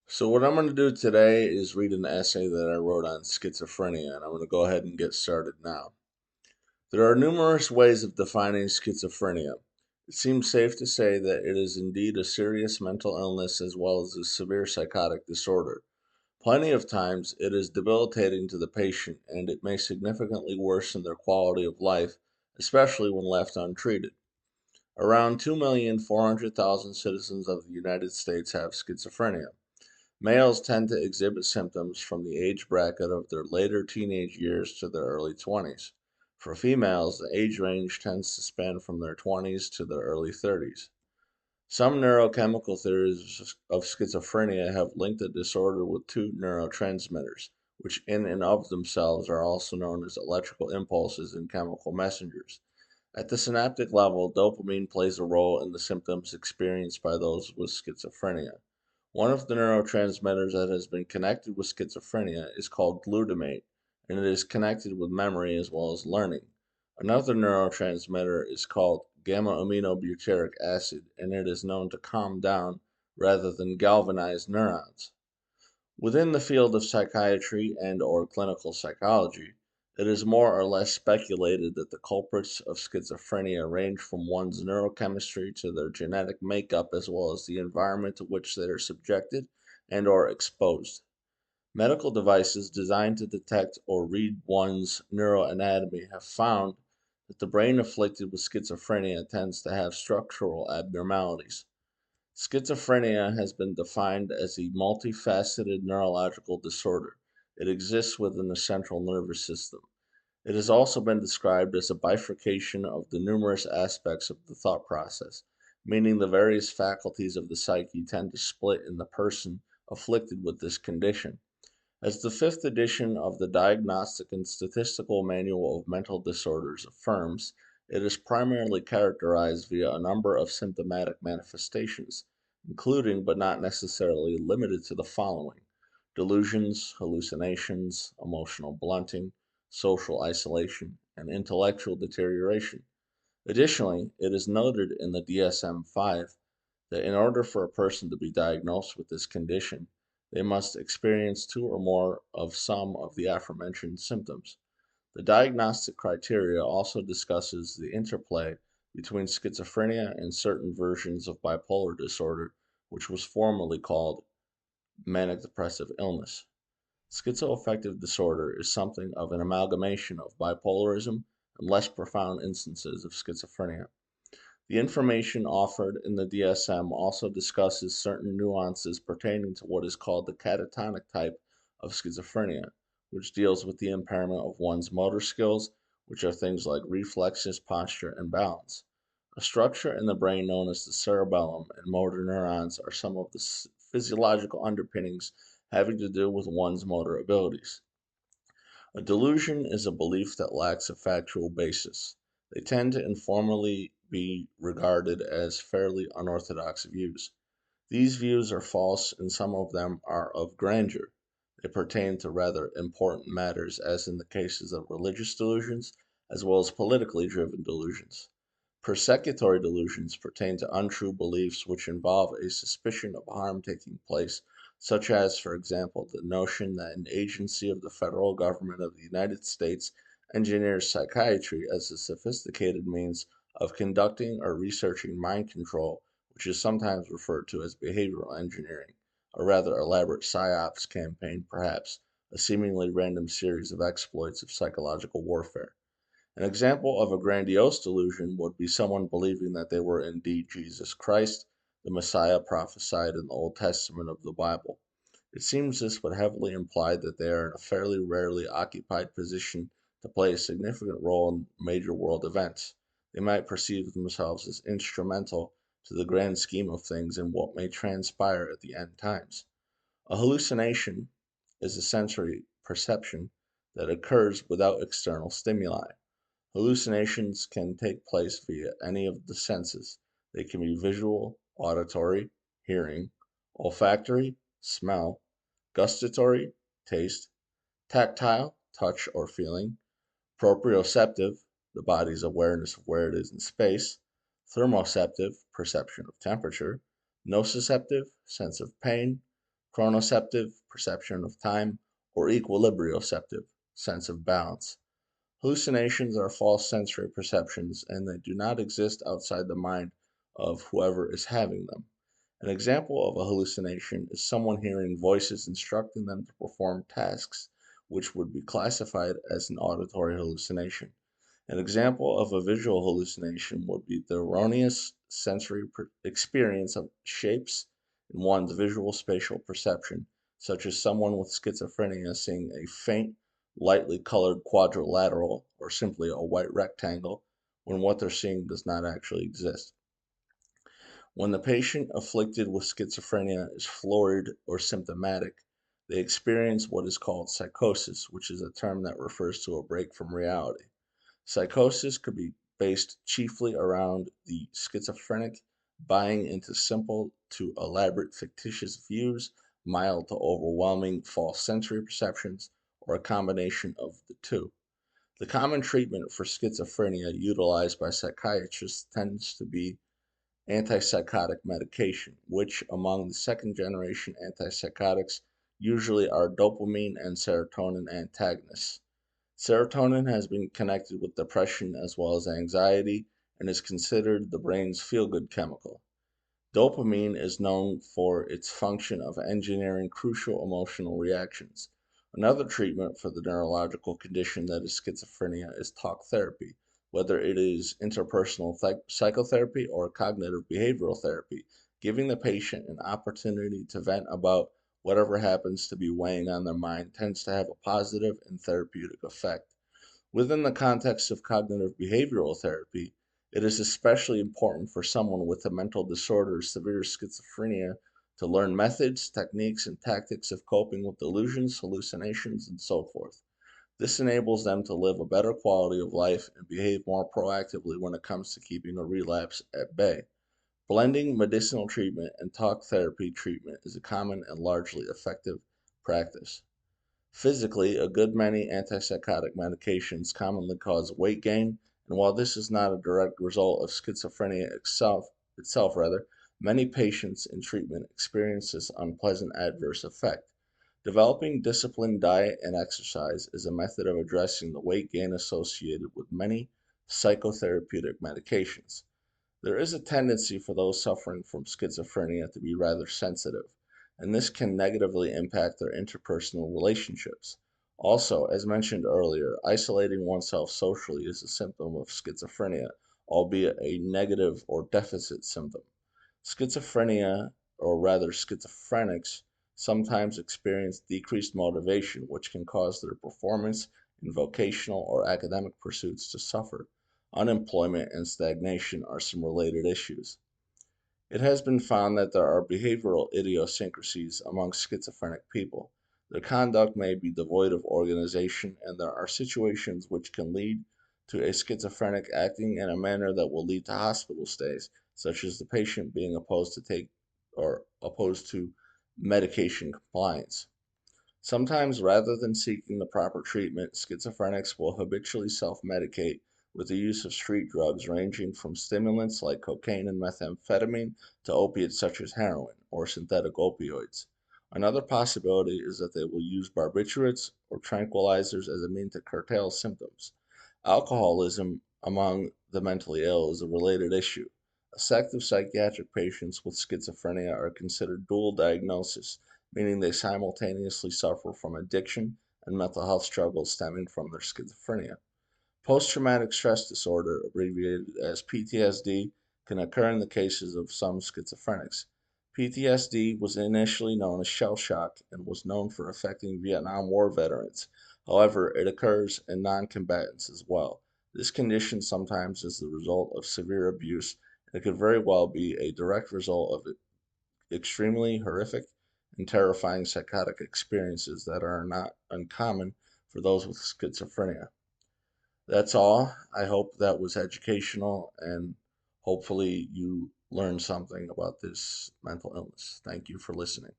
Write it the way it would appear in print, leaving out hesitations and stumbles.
So what I'm going to do today is read an essay that I wrote on schizophrenia, and I'm going to go ahead and get started now. There are numerous ways of defining schizophrenia. It seems safe to say that it is indeed a serious mental illness as well as a severe psychotic disorder. Plenty of times it is debilitating to the patient, and it may significantly worsen their quality of life, especially when left untreated. Around 2,400,000 citizens of the United States have schizophrenia. Males tend to exhibit symptoms from the age bracket of their later teenage years to their early 20s. For females, the age range tends to span from their 20s to their early 30s. Some neurochemical theories of schizophrenia have linked the disorder with two neurotransmitters, which in and of themselves are also known as electrical impulses and chemical messengers. At the synaptic level, dopamine plays a role in the symptoms experienced by those with schizophrenia. One of the neurotransmitters that has been connected with schizophrenia is called glutamate, and it is connected with memory as well as learning. Another neurotransmitter is called gamma aminobutyric acid, and it is known to calm down rather than galvanize neurons. Within the field of psychiatry and/or clinical psychology, it is more or less speculated that the culprits of schizophrenia range from one's neurochemistry to their genetic makeup as well as the environment to which they are subjected and/or exposed. Medical devices designed to detect or read one's neuroanatomy have found that the brain afflicted with schizophrenia tends to have structural abnormalities. Schizophrenia has been defined as a multifaceted neurological disorder. It exists within the central nervous system. It has also been described as a bifurcation of the numerous aspects of the thought process, meaning the various faculties of the psyche tend to split in the person afflicted with this condition. As the fifth edition of the Diagnostic and Statistical Manual of Mental Disorders affirms, it is primarily characterized via a number of symptomatic manifestations, including but not necessarily limited to the following: delusions, hallucinations, emotional blunting, social isolation, and intellectual deterioration. Additionally, it is noted in the DSM 5 that in order for a person to be diagnosed with this condition, they must experience two or more of some of the aforementioned symptoms. The diagnostic criteria also discusses the interplay between schizophrenia and certain versions of bipolar disorder, which was formerly called manic depressive illness. Schizoaffective disorder is something of an amalgamation of bipolarism and less profound instances of schizophrenia. The information offered in the DSM also discusses certain nuances pertaining to what is called the catatonic type of schizophrenia, which deals with the impairment of one's motor skills, which are things like reflexes, posture, and balance. A structure in the brain known as the cerebellum and motor neurons are some of the physiological underpinnings having to do with one's motor abilities. A delusion is a belief that lacks a factual basis. They tend to informally be regarded as fairly unorthodox views. These views are false and some of them are of grandeur. They pertain to rather important matters, as in the cases of religious delusions as well as politically driven delusions. Persecutory delusions pertain to untrue beliefs which involve a suspicion of harm taking place, such as, for example, the notion that an agency of the federal government of the United States engineers psychiatry as a sophisticated means of conducting or researching mind control, which is sometimes referred to as behavioral engineering, a rather elaborate psyops campaign, perhaps, a seemingly random series of exploits of psychological warfare. An example of a grandiose delusion would be someone believing that they were indeed Jesus Christ, the Messiah prophesied in the Old Testament of the Bible. It seems this would heavily imply that they are in a fairly rarely occupied position to play a significant role in major world events. They might perceive themselves as instrumental to the grand scheme of things in what may transpire at the end times. A hallucination is a sensory perception that occurs without external stimuli. Hallucinations can take place via any of the senses. They can be visual, auditory, hearing, olfactory, smell, gustatory, taste, tactile, touch or feeling, proprioceptive, the body's awareness of where it is in space, thermoceptive, perception of temperature, nociceptive, sense of pain, chronoceptive, perception of time, or equilibrioceptive, sense of balance. Hallucinations are false sensory perceptions and they do not exist outside the mind of whoever is having them. An example of a hallucination is someone hearing voices instructing them to perform tasks, which would be classified as an auditory hallucination. An example of a visual hallucination would be the erroneous sensory experience of shapes in one's visual spatial perception, such as someone with schizophrenia seeing a faint, lightly colored quadrilateral or simply a white rectangle when what they're seeing does not actually exist. When the patient afflicted with schizophrenia is floored or symptomatic, they experience what is called psychosis, which is a term that refers to a break from reality. Psychosis could be based chiefly around the schizophrenic buying into simple to elaborate fictitious views, mild to overwhelming false sensory perceptions, or a combination of the two. The common treatment for schizophrenia utilized by psychiatrists tends to be antipsychotic medication, which among the second generation antipsychotics usually are dopamine and serotonin antagonists. Serotonin has been connected with depression as well as anxiety and is considered the brain's feel good chemical. Dopamine is known for its function of engineering crucial emotional reactions. Another treatment for the neurological condition that is schizophrenia is talk therapy, whether it is interpersonal psychotherapy or cognitive behavioral therapy, giving the patient an opportunity to vent about whatever happens to be weighing on their mind tends to have a positive and therapeutic effect. Within the context of cognitive behavioral therapy, it is especially important for someone with a mental disorder or severe schizophrenia to learn methods, techniques, and tactics of coping with delusions, hallucinations, and so forth. This enables them to live a better quality of life and behave more proactively when it comes to keeping a relapse at bay. Blending medicinal treatment and talk therapy treatment is a common and largely effective practice. Physically, a good many antipsychotic medications commonly cause weight gain, and while this is not a direct result of schizophrenia itself rather, many patients in treatment experience this unpleasant adverse effect. Developing disciplined diet and exercise is a method of addressing the weight gain associated with many psychotherapeutic medications. There is a tendency for those suffering from schizophrenia to be rather sensitive, and this can negatively impact their interpersonal relationships. Also, as mentioned earlier, isolating oneself socially is a symptom of schizophrenia, albeit a negative or deficit symptom. Schizophrenia, or rather schizophrenics, sometimes experience decreased motivation, which can cause their performance in vocational or academic pursuits to suffer. Unemployment and stagnation are some related issues. It has been found that there are behavioral idiosyncrasies among schizophrenic people. Their conduct may be devoid of organization, and there are situations which can lead to a schizophrenic acting in a manner that will lead to hospital stays, such as the patient being opposed to medication compliance. Sometimes, rather than seeking the proper treatment, schizophrenics will habitually self medicate with the use of street drugs ranging from stimulants like cocaine and methamphetamine to opiates such as heroin or synthetic opioids. Another possibility is that they will use barbiturates or tranquilizers as a means to curtail symptoms. Alcoholism among the mentally ill is a related issue. Active psychiatric patients with schizophrenia are considered dual diagnosis, meaning they simultaneously suffer from addiction and mental health struggles stemming from their schizophrenia. Post traumatic stress disorder, abbreviated as PTSD, can occur in the cases of some schizophrenics. PTSD was initially known as shell shock and was known for affecting Vietnam War veterans. However, it occurs in non combatants as well. This condition sometimes is the result of severe abuse, and it could very well be a direct result of extremely horrific and terrifying psychotic experiences that are not uncommon for those with schizophrenia. That's all. I hope that was educational and hopefully you learned something about this mental illness. Thank you for listening.